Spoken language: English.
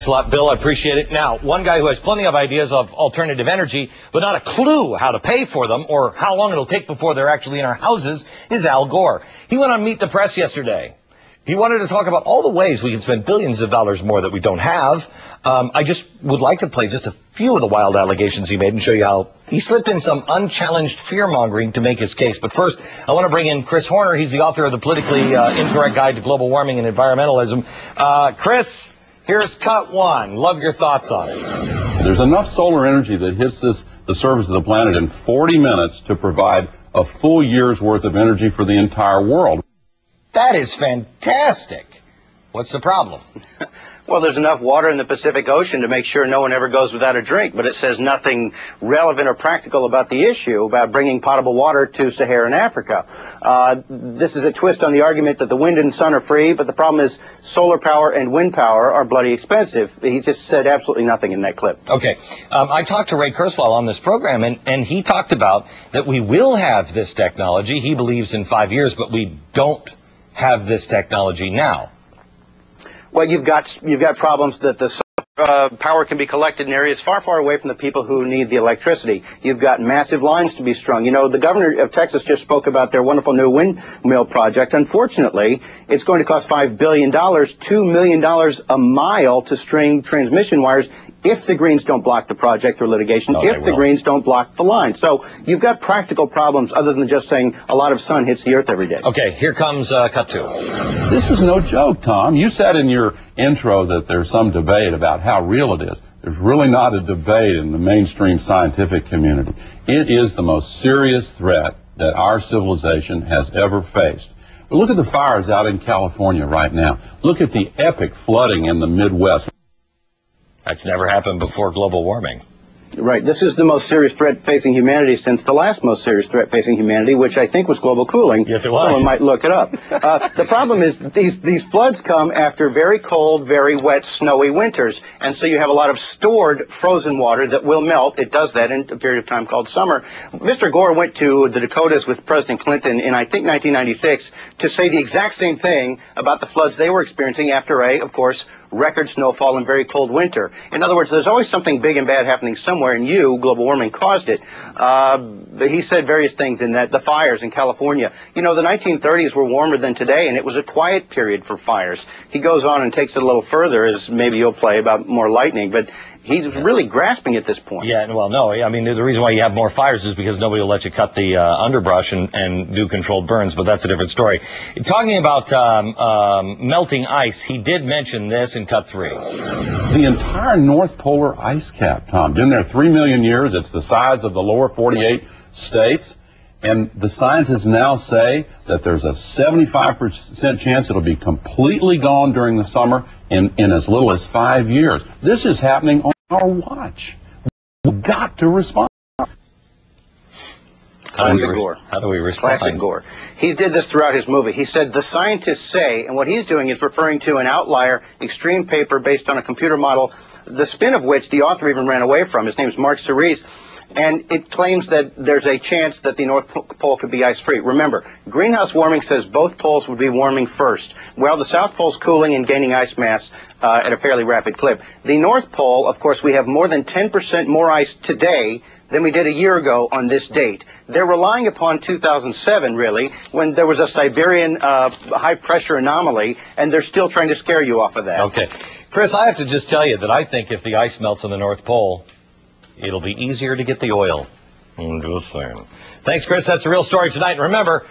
a lot, Bill. I appreciate it. Now, one guy who has plenty of ideas of alternative energy, but not a clue how to pay for them or how long it'll take before they're actually in our houses, is Al Gore. He went on Meet the Press yesterday. He wanted to talk about all the ways we can spend billions of dollars more that we don't have. I just would like to play just a few of the wild allegations he made and show you how he slipped in some unchallenged fear-mongering to make his case. But first, I want to bring in Chris Horner. He's the author of the Politically Incorrect Guide to Global Warming and Environmentalism. Chris, here's cut one. Love your thoughts on it. There's enough solar energy that hits the surface of the planet in 40 minutes to provide a full year's worth of energy for the entire world. That is fantastic. What's the problem? Well, there's enough water in the Pacific Ocean to make sure no one ever goes without a drink, but it says nothing relevant or practical about the issue about bringing potable water to Saharan Africa. This is a twist on the argument that the wind and sun are free, but the problem is solar power and wind power are bloody expensive. He just said absolutely nothing in that clip. Okay. I talked to Ray Kurzweil on this program, and he talked about that we will have this technology. He believes in 5 years, but we don't have this technology now. Well, you've got problems that the power can be collected in areas far, far away from the people who need the electricity. You've got massive lines to be strung. You know, the governor of Texas just spoke about their wonderful new windmill project. Unfortunately, it's going to cost $5 billion, $2 million a mile to string transmission wires if the Greens don't block the project through litigation, if the Greens don't block the line. So you've got practical problems other than just saying a lot of sun hits the earth every day. Okay, here comes cut two. This is no joke, Tom. You said in your intro that there's some debate about how real it is. There's really not a debate in the mainstream scientific community. It is the most serious threat that our civilization has ever faced. But look at the fires out in California right now. Look at the epic flooding in the Midwest. That's never happened before global warming. Right. This is the most serious threat facing humanity since the last most serious threat facing humanity, which I think was global cooling. Yes, it was. Someone might look it up. The problem is these floods come after very cold, very wet, snowy winters. And so you have a lot of stored frozen water that will melt. It does that in a period of time called summer. Mr. Gore went to the Dakotas with President Clinton in, I think, 1996 to say the exact same thing about the floods they were experiencing after of course, record snowfall and very cold winter. In other words, there's always something big and bad happening somewhere, and global warming, caused it. But he said various things in that. The fires in California. You know, the 1930s were warmer than today, and it was a quiet period for fires. He goes on and takes it a little further, as maybe you'll play, about more lightning, but he's really grasping at this point. Yeah, well, no, I mean, the reason why you have more fires is because nobody will let you cut the underbrush and do controlled burns, but that's a different story. Talking about melting ice, he did mention this in cut three. The entire North Polar ice cap, Tom, been there 3 million years. It's the size of the lower 48 states. And the scientists now say that there's a 75% chance it'll be completely gone during the summer in as little as 5 years. This is happening on our watch. We've got to respond. Classic Gore. How do we respond? Classic Gore. He did this throughout his movie. He said, the scientists say, and what he's doing is referring to an outlier extreme paper based on a computer model, the spin of which the author even ran away from. His name is Mark Cerise. And it claims that there's a chance that the North Pole could be ice-free. Remember, greenhouse warming says both poles would be warming first. Well, the South Pole's cooling and gaining ice mass at a fairly rapid clip. The North Pole, of course, we have more than 10% more ice today than we did a year ago on this date. They're relying upon 2007, really, when there was a Siberian high-pressure anomaly, and they're still trying to scare you off of that. Okay. Chris, I have to just tell you that I think if the ice melts on the North Pole, it'll be easier to get the oil. I'm just saying. Thanks, Chris. That's the real story tonight. And remember,